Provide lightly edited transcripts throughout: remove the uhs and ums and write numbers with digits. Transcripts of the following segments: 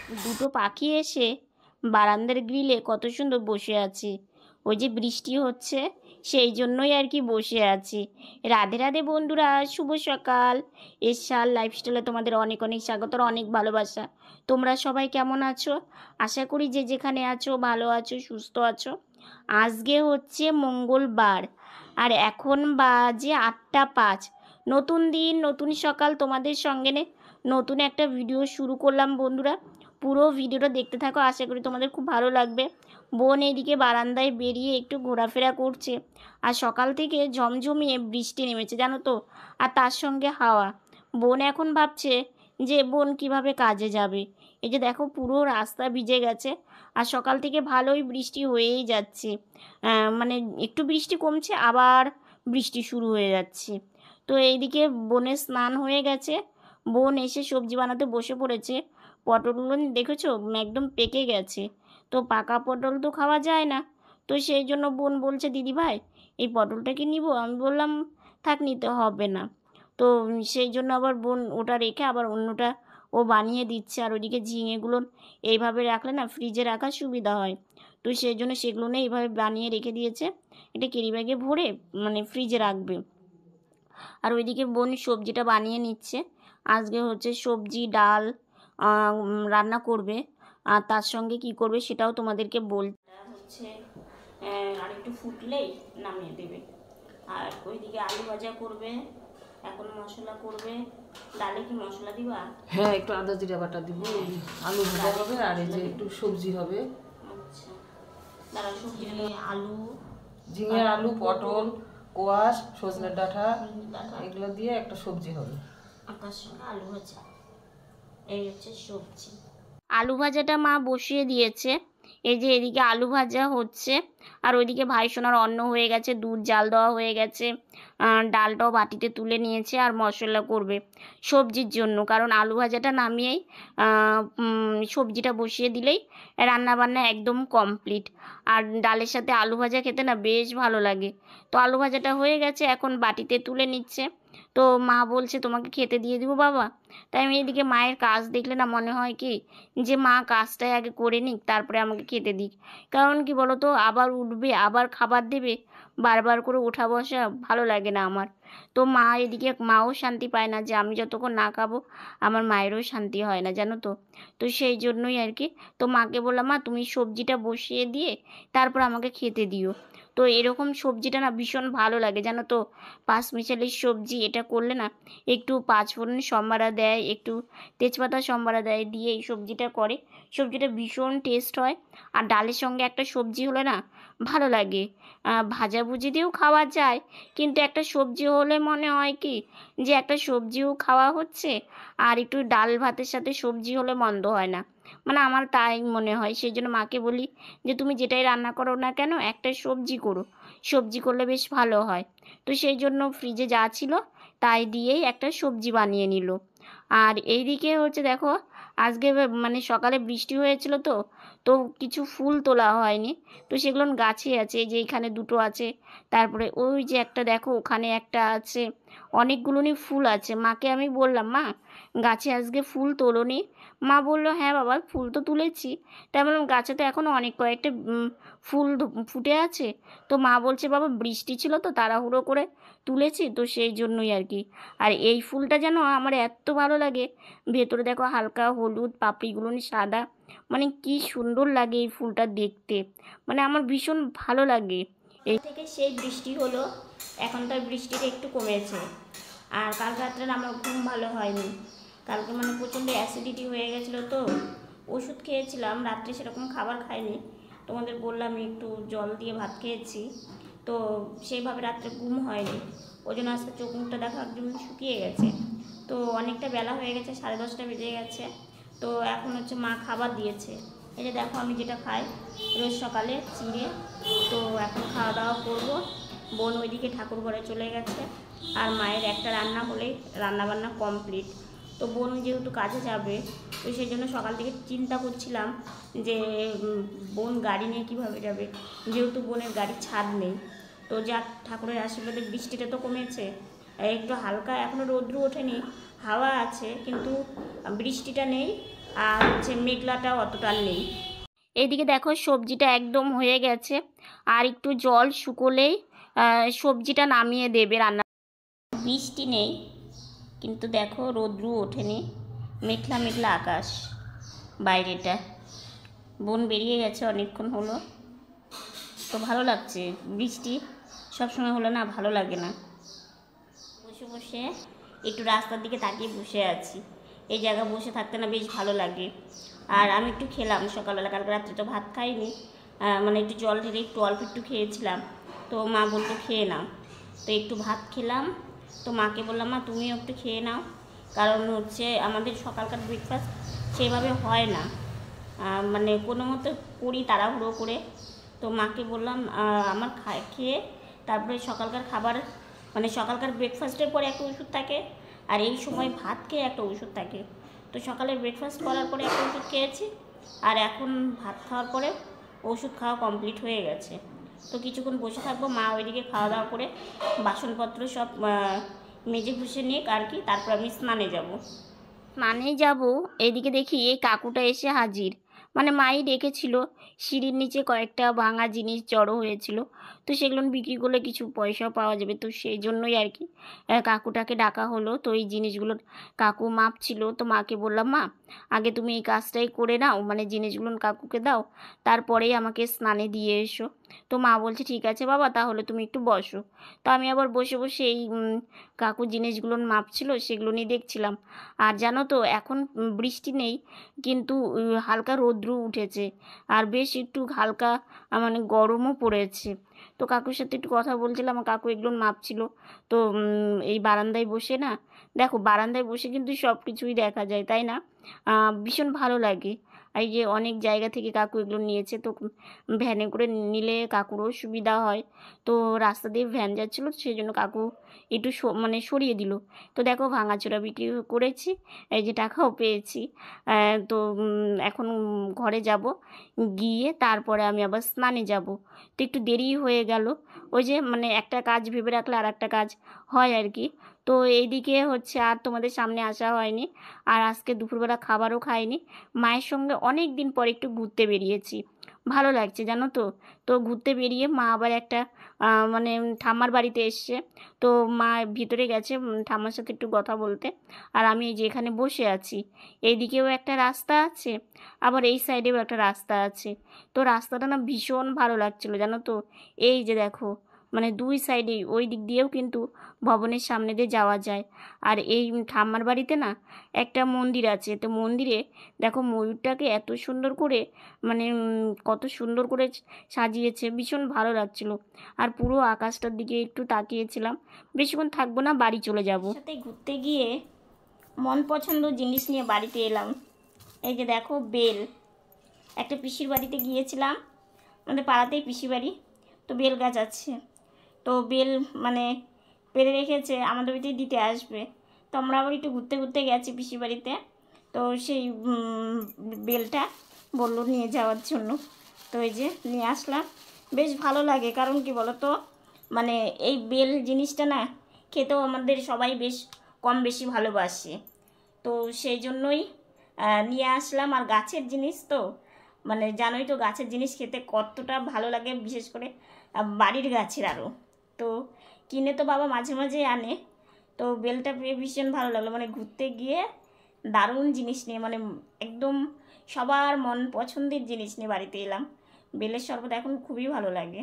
দুটো পাখি এসে বারান্দার গ্রিলে কত সুন্দর বসে আছে। ওই যে বৃষ্টি হচ্ছে সেই জন্যই আর কি বসে আছি। রাধে রাধে বন্ধুরা, শুভ সকাল। এশার লাইফস্টাইলে তোমাদের অনেক অনেক স্বাগত, অনেক ভালোবাসা। তোমরা সবাই কেমন আছো? আশা করি যে যেখানে আছো ভালো আছো, সুস্থ আছো। আজকে হচ্ছে মঙ্গলবার আর এখন বাজে 8টা 5। নতুন দিন, নতুন সকাল, তোমাদের সঙ্গে নতুন একটা ভিডিও শুরু করলাম বন্ধুরা। পুরো ভিডিওটা দেখতে থাকো, আশা করি তোমাদের খুব ভালো লাগবে। বোন এইদিকে বারান্দায় বেরিয়ে একটু ঘোরাফেরা করছে। আর সকাল থেকে ঝমঝমিয়ে বৃষ্টি নেমেছে জানো তো, আর তার সঙ্গে হাওয়া। বোন এখন ভাবছে যে বোন কিভাবে কাজে যাবে। এই যে দেখো পুরো রাস্তা ভিজে গেছে। আর সকাল থেকে ভালোই বৃষ্টি হয়েই যাচ্ছে, মানে একটু বৃষ্টি কমছে আবার বৃষ্টি শুরু হয়ে যাচ্ছে। তো এইদিকে বোনের স্নান হয়ে গেছে, বোন এসে সবজি বানাতে বসে পড়েছে। পটলগুলো দেখেছো একদম পেকে গেছে। তো পাকা পটল তো খাওয়া যায় না, তো সেই জন্য বোন বলছে দিদি ভাই এই পটলটা কি নিব। আমি বললাম থাক, নিতে হবে না। তো সেই জন্য আবার বোন ওটা রেখে আবার অন্যটা ও বানিয়ে দিচ্ছে। আর ওইদিকে ঝিঙেগুলো এইভাবে রাখলে না ফ্রিজে রাখার সুবিধা হয়, তো সেই জন্য সেগুলো এইভাবে বানিয়ে রেখে দিয়েছে। এটা ক্যারি ব্যাগে ভরে মানে ফ্রিজে রাখবে। আর ওইদিকে বোন সবজিটা বানিয়ে নিচ্ছে। আজকে হচ্ছে সবজি ডাল রান্না করবে, আর তার সঙ্গে কি করবে সেটাও তোমাদেরকে হচ্ছে আর একটু ফুটলেই নামিয়ে দেবে। আর ওইদিকে আলু ভাজা করবে, এখন মশলা করবে। ডালে কি মশলা দিবা? হ্যাঁ, একটু আদা জিরা বাটা দিব, আলু ভাজা হবে আর এই যে একটু সবজি হবে। আচ্ছা, তারা সবজি আলু, ঝিঙে, আলু, পটল, কোয়াশ, সজনের ডাঁটা এগুলো দিয়ে একটা সবজি হবে। আর তার সঙ্গে আলু ভাজা, এই হচ্ছে সবজি। আলু ভাজাটা মা বসিয়ে দিয়েছে। এই যে এদিকে আলু ভাজা হচ্ছে, আর ওইদিকে ভাইসোনার অন্ন হয়ে গেছে, দুধ জাল দেওয়া হয়ে গেছে, ডালটাও বাটিতে তুলে নিয়েছে। আর মশলা করবে সবজির জন্য, কারণ আলু ভাজাটা নামিয়েই সবজিটা বসিয়ে দিলেই রান্নাবান্না একদম কমপ্লিট। আর ডালের সাথে আলু ভাজা খেতে না বেশ ভালো লাগে। তো আলু ভাজাটা হয়ে গেছে, এখন বাটিতে তুলে নিচ্ছে। তো মা বলছে তোমাকে খেতে দিয়ে দিব বাবা। তাই আমি এদিকে মায়ের কাজ দেখলে না মনে হয় কি যে মা কাজটাই আগে করে নিক, তারপরে আমাকে খেতে দিক। কারণ কি বলো তো, আবার উঠবে আবার খাবার দেবে, বারবার করে ওঠা বসা ভালো লাগে না আমার। তো মা এদিকে মাও শান্তি পায় না যে আমি যতক্ষণ না খাবো আমার মায়েরও শান্তি হয় না জানো তো। তো সেই জন্যই আর কি। তো মাকে বললাম মা তুমি সবজিটা বসিয়ে দিয়ে তারপর আমাকে খেতে দিও। তো এরকম সবজিটা না ভীষণ ভালো লাগে জানো তো, পাঁচমিশালির সবজি এটা করলে না একটু পাঁচফোড়ন সম্বারা দেয়, একটু তেজপাতা সম্বারা দেয়, দিয়ে এই সবজিটা করে, সবজিটা ভীষণ টেস্ট হয়। আর ডালের সঙ্গে একটা সবজি হলে না ভালো লাগে। ভাজাভুজি দিয়েও খাওয়া যায়, কিন্তু একটা সবজি হলে মনে হয় কি যে একটা সবজিও খাওয়া হচ্ছে, আর একটু ডাল ভাতের সাথে সবজি হলে মন্দ হয় না, মানে আমার তাই মনে হয়। সেই জন্য মাকে বলি যে তুমি যেটাই রান্না করো না কেন একটা সবজি করো, সবজি করলে বেশ ভালো হয়। তো সেই জন্য ফ্রিজে যা ছিল তাই দিয়েই একটা সবজি বানিয়ে নিল। আর এইদিকে হচ্ছে দেখো আজকে মানে সকালে বৃষ্টি হয়েছিল তো, তো কিছু ফুল তোলা হয়নি, তো সেগুলো গাছে আছে। এই যে এখানে দুটো আছে, তারপরে ওই যে একটা দেখো ওখানে একটা আছে, অনেকগুলোনি ফুল আছে। মাকে আমি বললাম মা গাছে আজকে ফুল তোলোনি? মা বললো হ্যাঁ বাবা ফুল তো তুলেছি। তাই বললাম গাছে তো এখনও অনেক কয়েকটা ফুল ফুটে আছে। তো মা বলছে বাবা বৃষ্টি ছিল তো তাড়াহুড়ো করে তুলেছি, তো সেই জন্যই আর কি। আর এই ফুলটা যেন আমার এত ভালো লাগে, ভেতরে দেখো হালকা হলুদ, পাপড়িগুলো সাদা, মানে কি সুন্দর লাগে এই ফুলটা দেখতে, মানে আমার ভীষণ ভালো লাগে। এই থেকে সেই বৃষ্টি হলো, এখন তার বৃষ্টিটা একটু কমেছে। আর কাল রাত্রে আমার ঘুম ভালো হয়নি, কালকে মানে প্রচণ্ড অ্যাসিডিটি হয়ে গেছিলো, তো ওষুধ খেয়েছিলাম, রাত্রে সেরকম খাবার খাইনি। তোমাদের বললাম একটু জল দিয়ে ভাত খেয়েছি, তো সেইভাবে রাত্রে ঘুম হয়নি। ওই জন্য আজকে চোখ মুখটা দেখো একদম শুকিয়ে গেছে। তো অনেকটা বেলা হয়ে গেছে, 10:30 বেজে গেছে। তো এখন হচ্ছে মা খাবার দিয়েছে, এই যে দেখো আমি যেটা খাই রোজ সকালে চিড়ে। তো এখন খাওয়া দাওয়া করবো। বোন ওইদিকে ঠাকুর ঘরে চলে গেছে, আর মায়ের একটা রান্না হলেই রান্নাবান্না কমপ্লিট। তো বোন যেহেতু কাজে যাবে, তো সেই জন্য সকাল থেকে চিন্তা করছিলাম যে বোন গাড়ি নিয়ে কীভাবে যাবে, যেহেতু বোনের গাড়ির ছাদ নেই। তো যাক ঠাকুরের আশীর্বাদে বৃষ্টিটা তো কমেছে, একটু হালকা, এখনও রৌদ্র ওঠেনি, হাওয়া আছে কিন্তু বৃষ্টিটা নেই। আর হচ্ছে মেঘলাটাও অতটা নেই। এইদিকে দেখো সবজিটা একদম হয়ে গেছে, আর একটু জল শুকোলেই সবজিটা নামিয়ে দেবে রান্না। বৃষ্টি নেই, কিন্তু দেখো রোদ্রু ওঠেনি, মেঘলা মেঘলা আকাশ বাইরেটা। বোন বেরিয়ে গেছে অনেকক্ষণ হলো, তো ভালো লাগছে। বৃষ্টি সবসময় হলো না, ভালো লাগে না। বসে বসে একটু রাস্তার দিকে তাকিয়ে বসে আছি। এই জায়গা বসে থাকতে না বেশ ভালো লাগে। আর আমি একটু খেলাম সকালবেলা, কালকে রাত্রে তো ভাত খাইনি, মানে একটু জল ঢেলে একটু অল্প একটু খেয়েছিলাম। তো মা বললো খেয়ে নাও, তো একটু ভাত খেলাম। তো মাকে বললাম মা তুমিও একটু খেয়ে নাও, কারণ হচ্ছে আমাদের সকালকার ব্রেকফাস্ট সেভাবে হয় না, মানে কোনো মতো করি তাড়াহুড়ো করে। তো মাকে বললাম আমার খেয়ে তারপরে সকালকার খাবার, মানে সকালকার ব্রেকফাস্টের পরে একটা ওষুধ থাকে, আর এই সময় ভাত খেয়ে একটা ওষুধ থাকে। তো সকালে ব্রেকফাস্ট করার পরে একটা ওষুধ খেয়েছি, আর এখন ভাত খাওয়ার পরে ওষুধ খাওয়া কমপ্লিট হয়ে গেছে। তো কিছুক্ষণ বসে থাকবো, মা ওইদিকে খাওয়া দাওয়া করে বাসনপত্র সব মেজে ঘুষে নিয়ে আর কি, তারপর আমি স্নানে যাব। স্নানে যাব, এদিকে দেখি এই কাকুটা এসে হাজির। মানে মাই ডেকেছিল, সিঁড়ির নিচে কয়েকটা ভাঙা জিনিস জড়ো হয়েছিল, তো সেগুলো বিক্রি করলে কিছু পয়সাও পাওয়া যাবে, তো সেই জন্যই আর কি কাকুটাকে ডাকা হলো। তো এই জিনিসগুলো কাকু মাপছিল, তো মাকে বললাম মা আগে তুমি এই কাজটাই করে নাও, মানে জিনিসগুলো কাকুকে দাও, তারপরেই আমাকে স্নানে দিয়ে এসো। তো মা বলছে ঠিক আছে বাবা, তাহলে তুমি একটু বসো। তো আমি আবার বসে বসে এই কাকু জিনিসগুলো মাপছিল সেগুলো নিয়ে দেখছিলাম। আর জানো তো এখন বৃষ্টি নেই, কিন্তু হালকা রৌদ্র উঠেছে, আর বেশ একটু হালকা মানে গরমও পড়েছে। তো কাকুর সাথে একটু কথা বলছিলাম, কাকু এগুলো মাপছিল। তো এই বারান্দায় বসে না, দেখো বারান্দায় বসে কিন্তু সব কিছুই দেখা যায়, তাই না? ভীষণ ভালো লাগে। এই যে অনেক জায়গা থেকে কাকু এগুলো নিয়েছে, তো ভ্যানে করে নিলে কাকুরও সুবিধা হয়। তো রাস্তা দিয়ে ভ্যান যাচ্ছিলো, সেই জন্য কাকু একটু মানে সরিয়ে দিল। তো দেখো ভাঙাচোরা বিক্রি করেছি, এই যে টাকাও পেয়েছি। তো এখন ঘরে যাব, গিয়ে তারপরে আমি আবার স্নানে যাব। তো একটু দেরি হয়ে গেল, ওই যে মানে একটা কাজ ভেবে রাখলে আর একটা কাজ হয় আর কি। তো এইদিকে হচ্ছে আর তোমাদের সামনে আসা হয়নি, আর আজকে দুপুরবেলা খাবারও খাইনি। মায়ের সঙ্গে অনেক দিন পর একটু ঘুরতে বেরিয়েছি, ভালো লাগছে জানো তো। তো ঘুরতে বেরিয়ে মা আবার একটা মানে ঠাম্মার বাড়িতে এসছে, তো মা ভিতরে গেছে ঠাম্মার সাথে একটু কথা বলতে। আর আমি এই যে এখানে বসে আছি, এইদিকেও একটা রাস্তা আছে, আবার এই সাইডেও একটা রাস্তা আছে। তো রাস্তাটা না ভীষণ ভালো লাগছিল জানো তো। এই যে দেখো, মানে দুই সাইডেই, ওই দিক দিয়েও কিন্তু ভবনের সামনে দিয়ে যাওয়া যায়। আর এই ঠাম্মার বাড়িতে না একটা মন্দির আছে, তো মন্দিরে দেখো ময়ূরটাকে এত সুন্দর করে, মানে কত সুন্দর করে সাজিয়েছে, ভীষণ ভালো লাগছিল। আর পুরো আকাশটার দিকে একটু তাকিয়েছিলাম। বেশিক্ষণ থাকবো না, বাড়ি চলে যাব। সাথে ঘুরতে গিয়ে মন পছন্দ জিনিস নিয়ে বাড়িতে এলাম। এই যে দেখো বেল, একটা পিসির বাড়িতে গিয়েছিলাম, আমাদের পাড়াতেই পিসি বাড়ি, তো বেল গাছ আছে। তো বেল মানে পেরে রেখেছে, আমাদের বাড়িতে দিতে আসবে। তো আমরা আবার একটু ঘুরতে ঘুরতে গেছি পিসি বাড়িতে, তো সেই বেলটা বললো নিয়ে যাওয়ার জন্য। তো এই যে নিয়ে আসলাম, বেশ ভালো লাগে। কারণ কি বলো তো, মানে এই বেল জিনিসটা না খেতেও আমাদের সবাই বেশ কম বেশি ভালোবাসে, তো সেই জন্যই নিয়ে আসলাম। আর গাছের জিনিস তো, মানে জানোই তো গাছের জিনিস খেতে কতটা ভালো লাগে, বিশেষ করে বাড়ির গাছের আরও। তো কিনে তো বাবা মাঝে মাঝে আনে, তো বেলটা পেয়ে ভীষণ ভালো লাগলো। মানে ঘুরতে গিয়ে দারুণ জিনিস নিয়ে, মানে একদম সবার মন পছন্দের জিনিস নিয়ে বাড়িতে এলাম। বেলের শরবত এখন খুবই ভালো লাগে।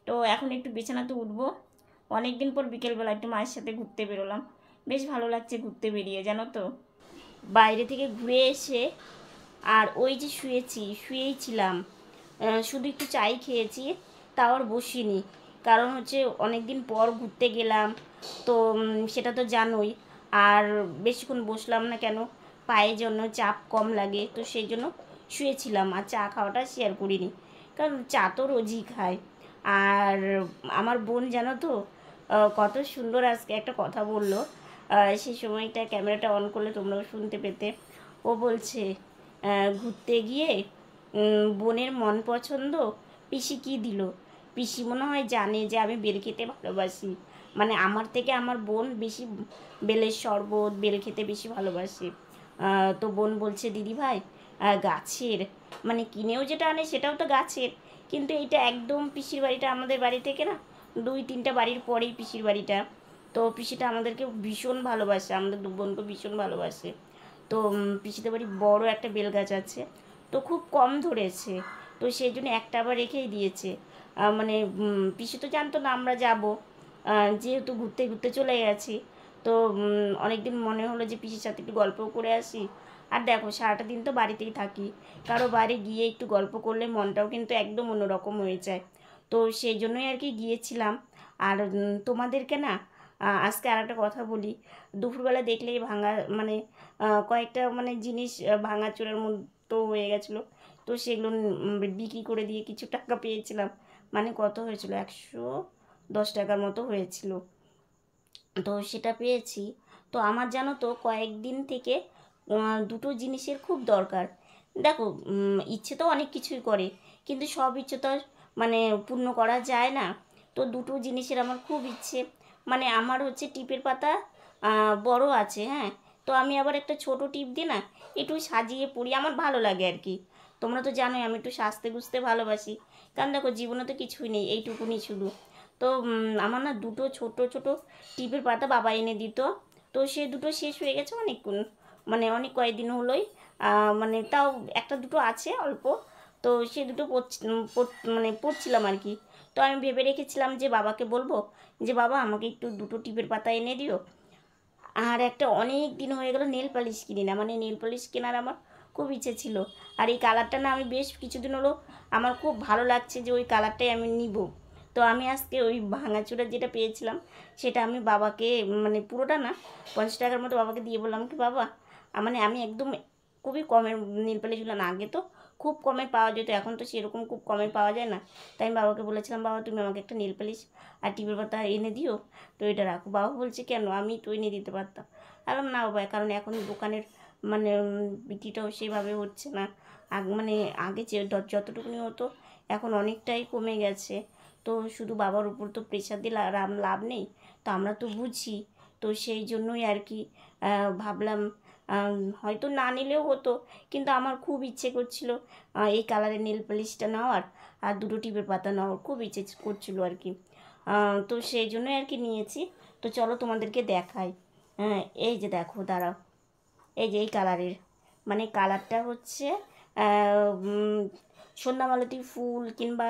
তো এখন একটু বিছানাতে উঠবো, অনেক দিন পর বিকেলবেলা একটু মায়ের সাথে ঘুরতে বেরোলাম, বেশ ভালো লাগছে ঘুরতে বেরিয়ে জানো তো। বাইরে থেকে ঘুরে এসে আর ওই যে শুয়েই ছিলাম, শুধু একটু চাই খেয়েছি, তাও আর বসিনি। কারণ হচ্ছে অনেক দিন পর ঘুরতে গেলাম, তো সেটা তো জানোই। আর বেশিক্ষণ বসলাম না, কেন পায়ের জন্য চাপ কম লাগে, তো সেই জন্য শুয়েছিলাম। আর চা খাওয়াটা শেয়ার করিনি, কারণ চা তো রোজই খায়। আর আমার বোন জানো তো কত সুন্দর আজকে একটা কথা বললো, সেই সময়টা ক্যামেরাটা অন করলে তোমরাও শুনতে পেতে। ও বলছে ঘুরতে গিয়ে বোনের মন পছন্দ পিসি কী দিল। পিসি মনে হয় জানে যে আমি বেল খেতে ভালোবাসি, মানে আমার থেকে আমার বোন বেশি বেলের শরবত বেল খেতে বেশি ভালোবাসে। তো বোন বলছে দিদি ভাই গাছের মানে কিনেও যেটা আনে সেটাও তো গাছের, কিন্তু এইটা একদম পিসির বাড়িটা আমাদের বাড়ি থেকে না 2-3টা বাড়ির পরেই পিসির বাড়িটা। তো পিসিটা আমাদেরকে ভীষণ ভালোবাসে, আমাদের দু বোনকে ভীষণ ভালোবাসে। তো পিসিদের বাড়ি বড় একটা বেল গাছ আছে, তো খুব কম ধরেছে, তো সেই জন্য একটা আবার রেখেই দিয়েছে। মানে পিসি তো জানতো না আমরা যাব, যেহেতু ঘুরতে ঘুরতে চলে গেছি। তো অনেক দিন মনে হলো যে পিসির সাথে একটু গল্পও করে আসি। আর দেখো সারাটা দিন তো বাড়িতেই থাকি, কারো বাইরে গিয়ে একটু গল্প করলে মনটাও কিন্তু একদম অন্যরকম হয়ে যায়। তো সেই জন্যই আর কি গিয়েছিলাম। আর তোমাদেরকে না আজকে আর একটা কথা বলি। দুপুরবেলা দেখলেই ভাঙা মানে কয়েকটা মানে জিনিস ভাঙাচোরার মতো হয়ে গেছিলো, তো সেগুলো বিক্রি করে দিয়ে কিছু টাকা পেয়েছিলাম। মানে কত হয়েছিল, 110 টাকার মতো হয়েছিল। তো সেটা পেয়েছি। তো আমার জানো তো কয়েকদিন থেকে দুটো জিনিসের খুব দরকার। দেখো ইচ্ছে তো অনেক কিছুই করে, কিন্তু সব ইচ্ছে তো আর মানে পূর্ণ করা যায় না। তো দুটো জিনিসের আমার খুব ইচ্ছে, মানে আমার হচ্ছে টিপের পাতা বড় আছে, হ্যাঁ। তো আমি আবার একটা ছোট টিপ দিই না, একটু সাজিয়ে পরি, আমার ভালো লাগে আর কি। তোমরা তো জানোই আমি একটু সাজতে গুজতে ভালোবাসি, কারণ দেখো জীবনে তো কিছুই নেই, এইটুকুনি শুধু। তো আমার না দুটো ছোট ছোট টিপের পাতা বাবা এনে দিত। তো সে দুটো শেষ হয়ে গেছে অনেকক্ষণ, মানে অনেক কয়েকদিন হলোই। মানে তাও একটা দুটো আছে অল্প। তো সে দুটো মানে পড়ছিলাম আর কি। তো আমি ভেবে রেখেছিলাম যে বাবাকে বলবো যে বাবা আমাকে একটু দুটো টিপের পাতা এনে দিও। আর একটা অনেক দিন হয়ে গেল নেল পালিশ কিনি না, মানে নেল পালিশ কেনার আমার খুব ইচ্ছে ছিল। আর এই কালারটা না আমি বেশ কিছুদিন হলো আমার খুব ভালো লাগছে যে ওই কালারটাই আমি নিব। তো আমি আজকে ওই ভাঙাচোরা যেটা পেয়েছিলাম সেটা আমি বাবাকে, মানে পুরোটা না, 50 টাকার মতো বাবাকে দিয়ে বললাম কি বাবা মানে আমি একদম খুবই কমের নেল পালিশগুলো না, আগে তো খুব কমে পাওয়া যেত, এখন তো সেরকম খুব কমে পাওয়া যায় না। তাই আমি বাবাকে বলেছিলাম বাবা তুমি আমাকে একটা নেল পালিশ আর টিপের পাতা এনে দিও। তো এটা রাখো। বাবা বলছে কেন, আমি তো এনে দিতে পারতাম। আর না বাবা, কারণ এখন দোকানের মানে বিক্রিটাও সেভাবে হচ্ছে না। মানে আগে যে যতটুকুনি হতো এখন অনেকটাই কমে গেছে। তো শুধু বাবার উপর তো প্রেশার দিয়ে লাভ নেই, তো আমরা তো বুঝি। তো সেই জন্যই আর কি ভাবলাম হয়তো না নিলেও হতো, কিন্তু আমার খুব ইচ্ছে করছিল এই কালারের নেল পালিশটা নেওয়ার আর দুটো টিপের পাতা নেওয়ার খুব ইচ্ছে করছিল আর কি। তো সেই জন্যই আর কি নিয়েছি। তো চলো তোমাদেরকে দেখাই। হ্যাঁ এই যে দেখো, দাঁড়াও, এই যে এই কালারের, মানে কালারটা হচ্ছে সন্ধ্যামালতী ফুল কিংবা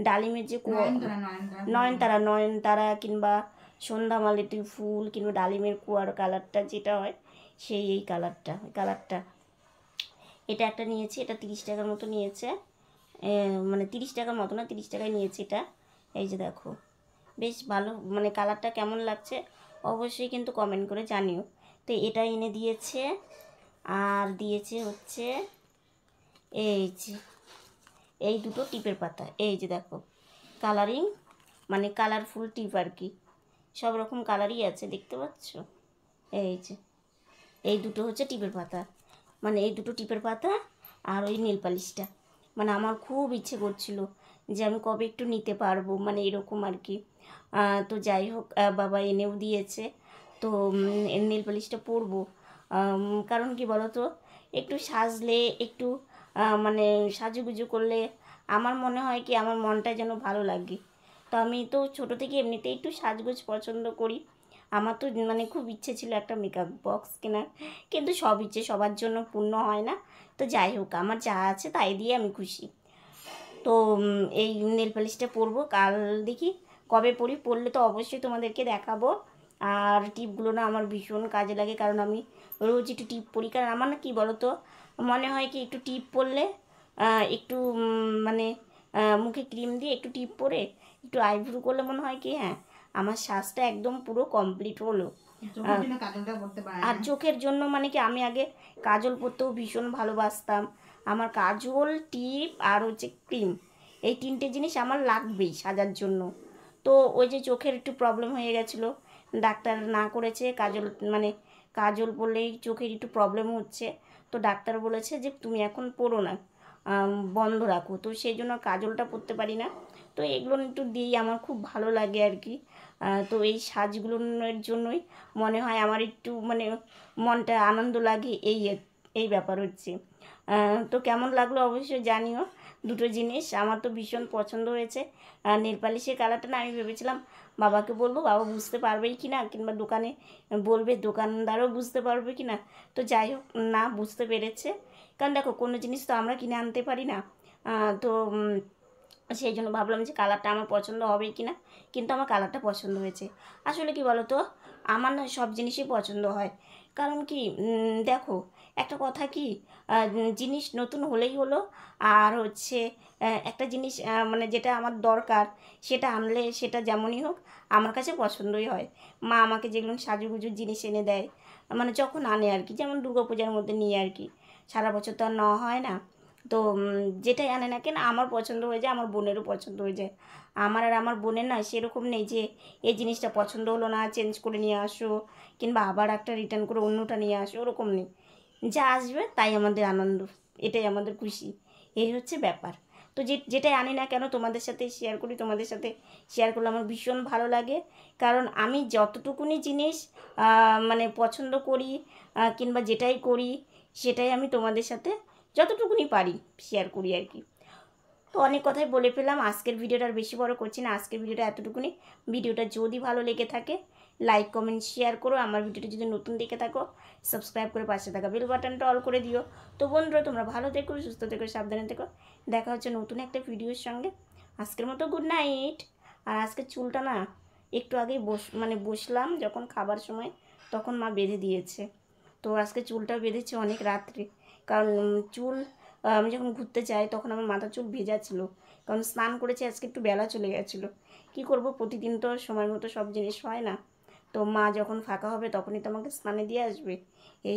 ডালিমের যে নয়নতারা কিংবা সন্ধ্যামালতী ফুল কিংবা ডালিমের কুয়ার কালারটা যেটা হয় সেই এই কালারটা, ওই কালারটা। এটা একটা নিয়েছি, এটা 30 টাকার মতো নিয়েছে। মানে 30 টাকার মতো না, 30 টাকায় নিয়েছি এটা। এই যে দেখো বেশ ভালো, মানে কালারটা কেমন লাগছে অবশ্যই কিন্তু কমেন্ট করে জানিও। তো এটা এনে দিয়েছে। আর দিয়েছে হচ্ছে এই যে এই দুটো টিপের পাতা, এই যে দেখো কালারিং, মানে কালারফুল টিপ আর কি, সব রকম কালারই আছে দেখতে পাচ্ছ। এই যে এই দুটো হচ্ছে টিপের পাতা, মানে এই দুটো টিপের পাতা আর ওই নেল পালিশটা, মানে আমার খুব ইচ্ছে করছিল যে আমি কবে একটু নিতে পারবো, মানে এরকম আর কি। তো যাই হোক বাবা এনেও দিয়েছে। তো নেল পালিশটা পরবো, কারণ কি বলো তো, একটু সাজলে একটু মানে সাজুগুজু করলে আমার মনে হয় কি আমার মনটা যেন ভালো লাগে। তো আমি তো ছোটো থেকে এমনিতেই একটু সাজগোজ পছন্দ করি। আমার তো মানে খুব ইচ্ছে ছিল একটা মেকআপ বক্স কেনার, কিন্তু সব ইচ্ছে সবার জন্য পূর্ণ হয় না। তো যাই হোক আমার যা আছে তাই দিয়ে আমি খুশি। তো এই নেল পালিশটা পরবো কাল, দেখি কবে পরি, পরলে তো অবশ্যই তোমাদেরকে দেখাবো। আর টিপগুলো না আমার ভীষণ কাজে লাগে, কারণ আমি রোজ একটু টিপ পরি, কারণ আমার না কী বলো তো মনে হয় কি একটু টিপ পরলে একটু মানে মুখে ক্রিম দিয়ে একটু টিপ পরে একটু আইব্রু করলে মনে হয় কি হ্যাঁ আমার সাজটা একদম পুরো কমপ্লিট হলো। আর চোখের জন্য মানে কি আমি আগে কাজল পরতেও ভীষণ ভালোবাসতাম। আমার কাজল, টিপ আর হচ্ছে ক্রিম, এই তিনটে জিনিস আমার লাগবেই সাজার জন্য। তো ওই যে চোখের একটু প্রবলেম হয়ে গেছিলো, ডাক্তার না করেছে কাজল, মানে কাজল পরলেই চোখের একটু প্রবলেম হচ্ছে। তো ডাক্তার বলেছে যে তুমি এখন পরো না, বন্ধ রাখো। তো সেই জন্য কাজলটা পরতে পারি না। তো এগুলো একটু দিই, আমার খুব ভালো লাগে আর কি। তো এই সাজগুলোর জন্যই মনে হয় আমার একটু মানে মনটা আনন্দ লাগে, এই এই ব্যাপার হচ্ছে। তো কেমন লাগলো অবশ্যই জানিও। দুটো জিনিস আমার তো ভীষণ পছন্দ হয়েছে। নেল পালিশের কালারটা না আমি ভেবেছিলাম বাবাকে বলবো, বাবা বুঝতে পারবেই কি না, কিংবা দোকানে বলবে দোকানদারও বুঝতে পারবে কি না। তো যাই হোক, না বুঝতে পেরেছে। কারণ দেখো কোনো জিনিস তো আমরা কিনে আনতে পারি না। তো সেই জন্য ভাবলাম যে কালারটা আমার পছন্দ হবে কি না, কিন্তু আমার কালারটা পছন্দ হয়েছে। আসলে কি বলো তো, আমার না সব জিনিসই পছন্দ হয়। কারণ কি দেখো একটা কথা কি, জিনিস নতুন হলেই হলো, আর হচ্ছে একটা জিনিস মানে যেটা আমার দরকার সেটা আনলে সেটা যেমনই হোক আমার কাছে পছন্দই হয়। মা আমাকে যেগুলো সাজুগুজুর জিনিস এনে দেয়, মানে যখন আনে আর কি, যেমন দুর্গাপূজার মধ্যে নিয়ে আর কি, সারা বছর তো আর নেওয়া হয় না। তো যেটাই আনে না কেন আমার পছন্দ হয়ে যায়, আমার বোনেরও পছন্দ হয়ে যায়। আমার আর আমার বোনের না সেরকম নেই যে এই জিনিসটা পছন্দ হলো না চেঞ্জ করে নিয়ে আসো, কিংবা আবার একটা রিটার্ন করে অন্যটা নিয়ে আসো, ওরকম নেই। যা আসবে তাই আমাদের আনন্দ, এটাই আমাদের খুশি, এই হচ্ছে ব্যাপার। তো যেটাই আনি না কেন তোমাদের সাথে শেয়ার করি, তোমাদের সাথে শেয়ার করলে আমার ভীষণ ভালো লাগে। কারণ আমি যতটুকুনি জিনিস মানে পছন্দ করি, কিংবা যেটাই করি সেটাই আমি তোমাদের সাথে যতটুকুনি পারি শেয়ার করি আর কি। তো অনেক কথাই বলে ফেললাম, আজকের ভিডিওটা আর বেশি বড় করছি না, আজকের ভিডিওটা এতটুকুনি। ভিডিওটা যদি ভালো লেগে থাকে লাইক কমেন্ট শেয়ার করো, আমার ভিডিওটা যদি নতুন দেখে থাকো সাবস্ক্রাইব করে পাশে থাকা বেল বাটনটা অল করে দিও। তো বন্ধুরা তোমরা ভালো থেকো, সুস্থ থেকো, সাবধানে থেকো। দেখা হচ্ছে নতুন একটা ভিডিওর সঙ্গে। আজকের মতো গুড নাইট। আর আজকের চুলটা না একটু আগেই বসলাম যখন খাবার সময়, তখন মা বেঁধে দিয়েছে। তো আজকে চুলটা বেঁধেছে অনেক রাত্রে, কারণ চুল আমি যখন ঘুরতে যাই তখন আমার মাথার চুল ভেজা ছিল, কারণ স্নান করেছি আজকে, একটু বেলা চলে গেছিলো। কি করব, প্রতিদিন তো সময় মতো সব জিনিস হয় না। তো মা যখন ফাঁকা হবে তখনই তো আমাকে স্নানে দিয়ে আসবে, এই